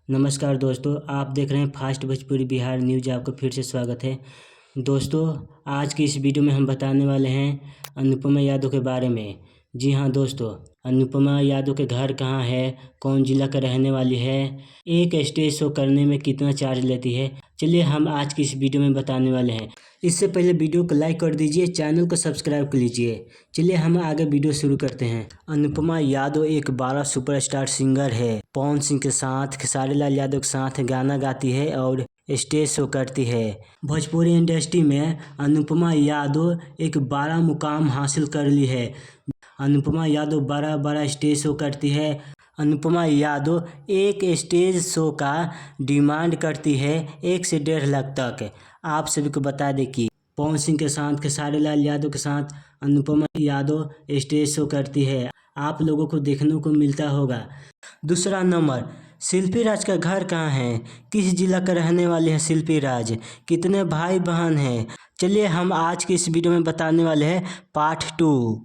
नमस्कार दोस्तों, आप देख रहे हैं फास्ट भोजपुरी बिहार न्यूज। आपका फिर से स्वागत है। दोस्तों, आज की इस वीडियो में हम बताने वाले हैं अनुपमा यादव के बारे में। जी हाँ दोस्तों, अनुपमा यादव के घर कहाँ है, कौन जिला का रहने वाली है, एक स्टेज शो करने में कितना चार्ज लेती है, चलिए हम आज की इस वीडियो में बताने वाले हैं। इससे पहले वीडियो को लाइक कर दीजिए, चैनल को सब्सक्राइब कर लीजिए। चलिए हम आगे वीडियो शुरू करते हैं। अनुपमा यादव एक 12 सुपरस्टार सिंगर है। पवन सिंह के साथ, खेसारी लाल यादव के साथ गाना गाती है और स्टेज शो करती है। भोजपुरी इंडस्ट्री में अनुपमा यादव एक बड़ा मुकाम हासिल कर ली है। अनुपमा यादव बड़ा बड़ा स्टेज शो करती है। अनुपमा यादव एक स्टेज शो का डिमांड करती है 1 से 1.5 लाख तक। आप सभी को बता दें कि पवन सिंह के साथ, खेसारी लाल यादव के साथ अनुपमा यादव स्टेज शो करती है। आप लोगों को देखने को मिलता होगा। दूसरा नंबर, शिल्पी राज का घर कहाँ है, किस जिला का रहने वाले हैं शिल्पी राज, कितने भाई बहन हैं, चलिए हम आज की इस वीडियो में बताने वाले हैं पार्ट 2।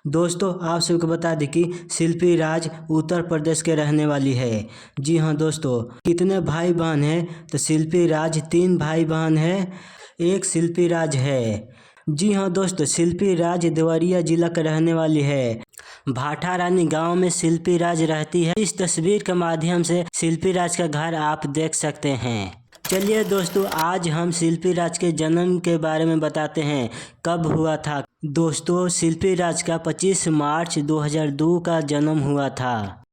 दोस्तों, आप सबको बता दें कि शिल्पी राज उत्तर प्रदेश के रहने वाली है। जी हाँ दोस्तों, कितने भाई बहन हैं, तो शिल्पी राज 3 भाई बहन हैं, एक शिल्पी राज है। जी हाँ दोस्तों, शिल्पी राज देवरिया जिला का रहने वाली है। भाटा रानी गांव में शिल्पी राज रहती है। इस तस्वीर के माध्यम से शिल्पी राज का घर आप देख सकते हैं। चलिए दोस्तों, आज हम शिल्पी राज के जन्म के बारे में बताते हैं, कब हुआ था। दोस्तों, शिल्पी राज का 25 मार्च 2002 का जन्म हुआ था।